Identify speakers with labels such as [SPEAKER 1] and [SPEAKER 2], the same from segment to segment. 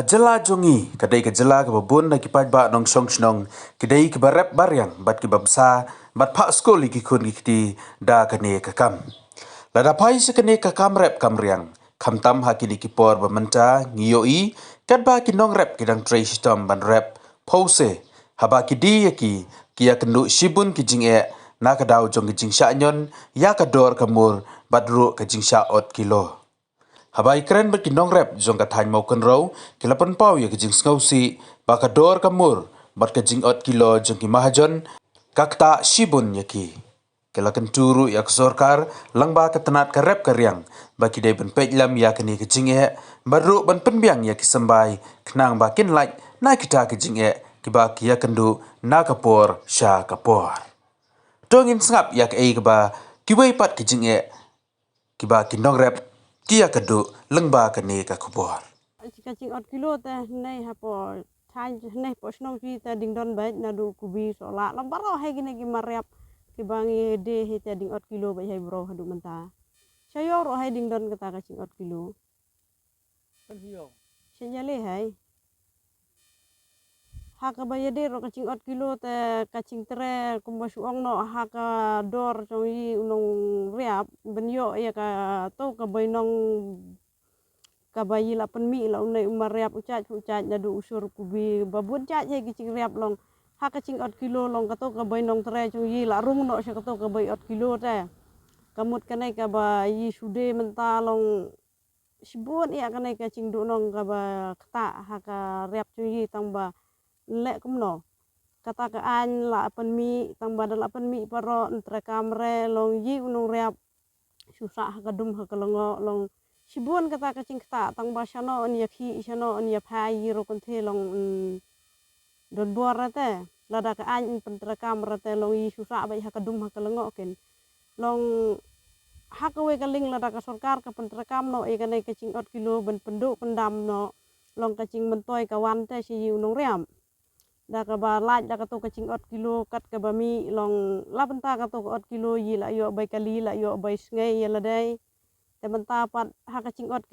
[SPEAKER 1] Jela jongi kadai ke jela ke babun na kipat ba nong song snong kadai ke barep baryang bat ke babsa bat pak skol ki kun ki da kane ke kam la da pai se kane ke kam rep kam riang kam tam ha ki por ba menta ngiyoi kat ba ki nong rep ki dang tray system ban rep pose haba ki di ki ya kendu shibun ki jing e na ka daw jong ki jing sha nyon ya ka dor kamur bat ru ka jing sha ot kilo Habai keren bet kinong rep jong ka thain mau kan rau kilapan pau ya kijing skausi bakador kamur bat kijing ot kilo jong ki mahajon kakta shibun yaki kilakan turu ya sorkar langba ketenat ka rep karyang baki dai ben pejlam ya kini kijing e baru ban penbiang ya kisambai kenang bakin like na kita kijing e kiba kia kendu na kapor sha kapor Dongin sengap ya ke ba kiwei pat kijing e kiba kinong rep kia kedu lengba kene ka kubor.
[SPEAKER 2] Kacing ot kilo teh nei hapo thai nei po snong fi ta ding don bai na du kubi so la lam baro hai gine gi mariap ki bangi de he ta ding ot kilo bai hai bro hadu menta. Sayo ro hai ding don kata kacing ot kilo. Senjale hai. Haka bai de ro kacing ot kilo te kacing tre kumbasu ong no haka dor choi unong riap benyo ya ka to ka bai nong kabayi la penmi la unai umariap ucat nyadu usur kubi babun cat he kicing riap long ha kacing ot kilo long kato kabai nong tre chung yi la rung no se kato kabai ot kilo te kamut kanai kabai sude menta long sibun ya kanai kacing du nong kaba kata ha ka riap chung yi tang ba lek kumno kata ka an la penmi tang ba la penmi paro entre kamre long yi unong riap susah ha kadum ha kalongo long Sibun kata kacing kata tang basano on yakhi isano on yapai ro konte long don bor rate lada ka an pentra kamera te long i susah bai hakadum hakalengo ken long hakawe kaling lada ka sorkar ka pentra kam no e kanai kacing ot kilo ben penduk pendam no long kacing mentoy kawan te si unong riam da ka ba laj da ka to kacing ot kilo kat ka ba mi long la benta ka to ot kilo yi la yo bai kali la yo bai sngai ya ladai Tementa pat ha kacing ot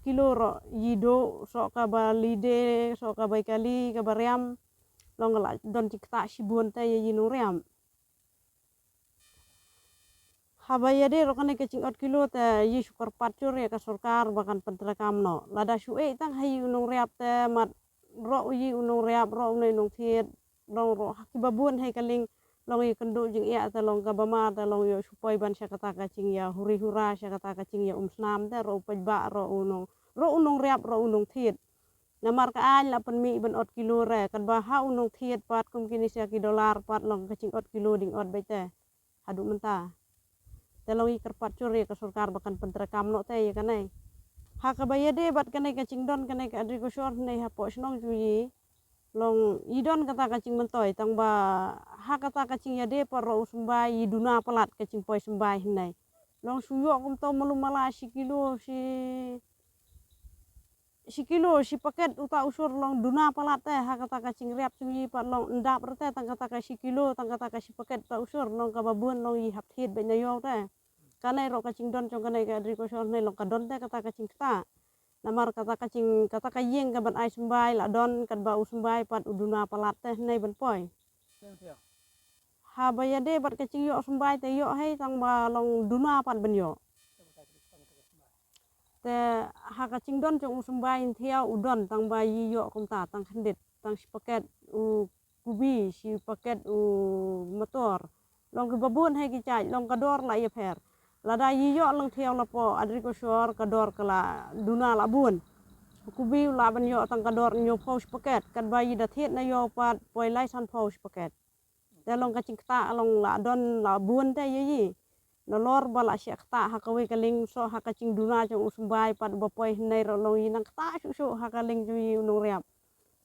[SPEAKER 2] kilo ro yido so ka ba lide so ka bai kali ka bariam long la don cikta sibun te yinu riam habaya de ro kane kacing ot kilo te yi syukur patcur ya ka sorkar bakan pentra kamno lada sue tang hayi unong riap te mat ro yi unong riap ro unai nong thiet long ro hakibabun hay kaling long i kendu jing ia ta long ka bama ta long yo supaya ban sya kata kacing ya huri hura sya kata kacing ya snam te ro pajba ro unong riap ro unong thiet namar ka an la penmi ben ot kilo re kan ba ha unong thiet pat kum kini sya ki dolar pat long kacing ot kilo ding ot bai te hadu menta te long i kerpat curi ka sorkar bakan pentra kamno te ya kanai ha ka bayade bat kanai kacing don kanai ka adri ko sor nei ha po snong juyi long idon kata kacing mentoy tang ba ha kata kacing ya de paro usumbai iduna pelat kacing poi sembai hinai long suyo kum to melumala si kilo si paket uta usur long duna pelat te ha kata kacing riap sunyi pat long endap rete tang kata ka si kilo tang kata ka si paket ta usur long ka babun long i hap hit be nyayo te kanai ro kacing don chong kanai ka adri ko sor nei long ka don te kata kacing kata namar kata kacing kata kayeng ka ban ai sembai la don kan ba usumbai pat uduna palat teh nei ben poi ha bayade bat kacing yo sembai te yo hai tang ba long duna pat ben yo te ha kacing don chong usumbai thiau udon tang ba yi yo kum ta tang khandit tang si paket u kubi si paket u motor long ke babun hai ki chai long kador la ye pher lada yi yo long thiau la po adri ko sor kador kala duna la bun kubi la ban yo tang kador nyo pos paket kan bayi da thiet na yo pat poi lai san pos paket te long kacing kata long la don la bun te yi no lor bala syak kata ha kawe kaling so ha kacing duna chong usumbai pat ba poi nei ro long inang kata su ha kaling ju unong riap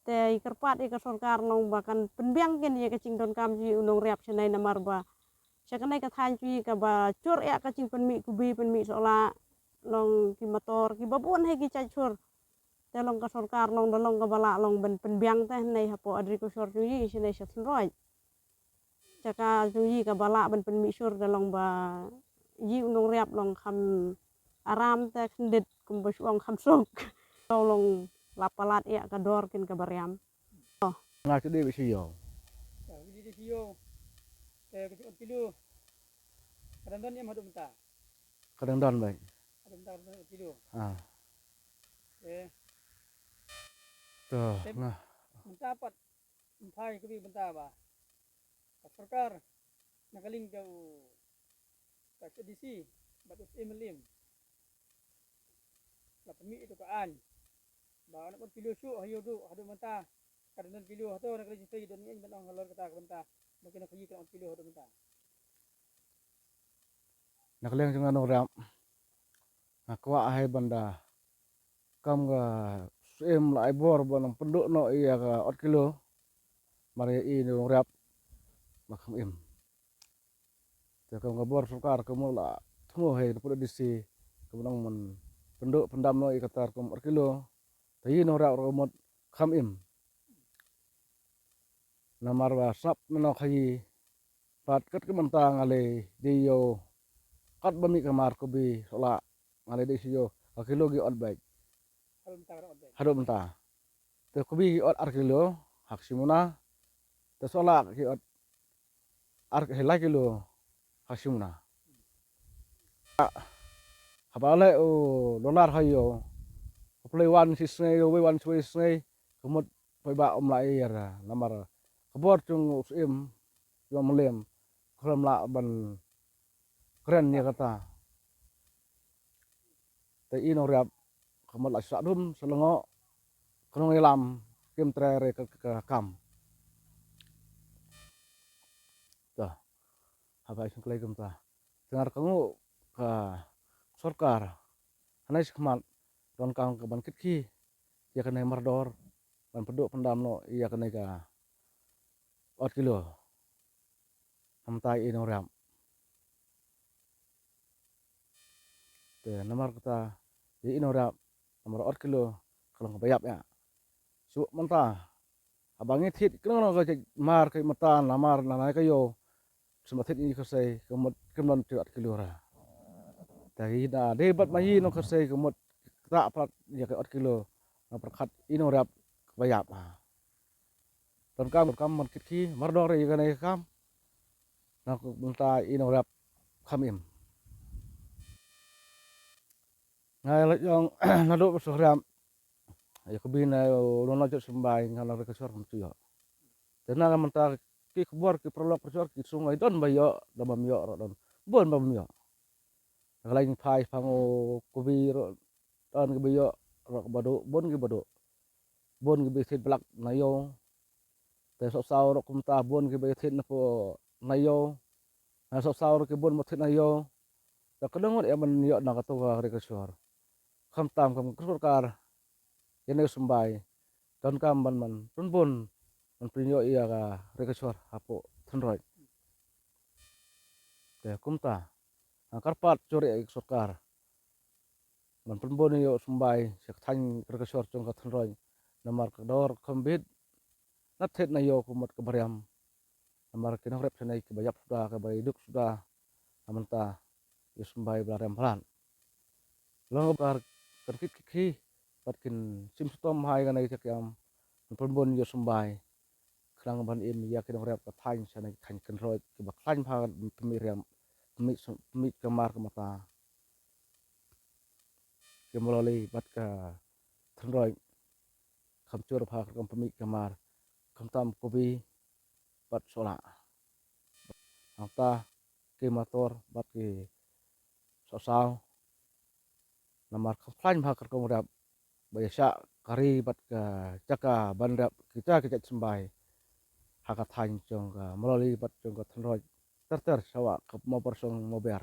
[SPEAKER 2] te ikerpat ka sorkar long bakan penbiang ken ye kacing don kam ju unong riap senai namar ba Sekanai ka than cui ka ba cur ya kacing penmi kubi penmi sola long ki motor ki babun hai ki cai cur te long ka sorkar long dolong ka bala long ben penbiang teh nei hapo adri ko sor cui sinai sat roi caka cui ka bala ben penmi sur dolong ba yi unong riap long kham aram te khndet kum ba suang kham sok long lapalat ya ka dor kin ka bariam.
[SPEAKER 3] Nga ke de siyo.
[SPEAKER 4] Jadi siyo ke kecil kilo kadang-kadang yang hadap mentah
[SPEAKER 3] Kadang don baik.
[SPEAKER 4] kadang kilo
[SPEAKER 3] Ah,
[SPEAKER 4] eh
[SPEAKER 3] tuh. Nah,
[SPEAKER 4] mentah pat mentai ke mentah ba sarkar nakaling kau tak edisi batus emelim la pemi itu kaan ba anak kilo su hayo du hadap mentah kadang kilo atau nakaling sai don ni menang halor kata mentah mungkin nak kilo hadap mentah
[SPEAKER 3] nakaliang sing anu ram. Nakwa hai banda. Kam ga sim la bor bonang penduk no iya ka 4 kilo. Mari i no rap makam im. Te kam ga bor sukar kamu la temu hai pu disi kemenang men penduk pendam no i katar kam 4 kilo. Tayi no rap romot kam im. Namar wa sap no khayi pat kat ke mentang ale diyo kat bami kamar ko bi sola ngale di siyo ka kilo gi ot baik
[SPEAKER 4] kalau mentah ada odai
[SPEAKER 3] hado menta te ko bi ot ar kilo hak simuna te sola ki ot ar hela kilo hak simuna habale o dolar hayo play one sisne yo we one sisne kemot pai ba om la era namar kabor chung usim yo melem kram la ban keren ya kata te ino rap kamot la sadum selengo kono ngelam kim trere ke kam ta haba sing klai kem ta dengar kamu ka sorkar hanai skmat don kang ke ban kitki ya kena mardor ban peduk pendam no iya kena ka 4 kilo hamtai ino rap te namar kata di ino rap nomor 4 kilo kalau bayap ya su mentah abangi thit keno ka mar kai mata namar nanai kayo semathit ini kasai kemot kemon 4 kilo ra dari da debat mai no kasai kemot tak pat ya ka 4 kilo na perkat ino rap bayap don kam man kitki mardor ya kanai kam na mentah ino rap kamim ngai yang nado sohram ya kubina lo najot sembai ngala ke sor mtu yo tena kan mentah ki kebor ki prolog persor ki sungai don bayo dabam yo don bon bam yo lain phai phango kubi ro don ki bayo ro bado bon ki bisit blak nayo te so saw ro kumta bon ki bisit na po nayo na so saw ro ki bon mothit nayo ta kadang ya man yo na ka to ka ke sor kham tam kam kurkar yene sembai don kam ban man pun bon man pinyo iya ka rekesor hapo thenroi te kumta karpat curi sorkar man pun bon yo sembai sek than rekesor chung ka thenroi namar ka dor kombit nat thet na yo kumot ka bariam namar kinong rep sanai ki bayap sudah ka bayduk sudah amanta yo sembai bariam plan lo bar kerkit ki patkin sim stom hai ka nai kyam pun bon yo sembai kerang ban im ya kinong rep ka than sanai than kan roi ki bak than pha pemiriam pemit kamar ke mata ke melalui bat ka thenroi kham chur pha kam pemit kamar kham tam kobi bat sola angta ke motor bat ki sosau namar kham than pha kam rap biasa kari bat ka jaka bandap kita sembai haka than chong ka melalui bat chong ka thenroi ter sawa ke mo persong mo ber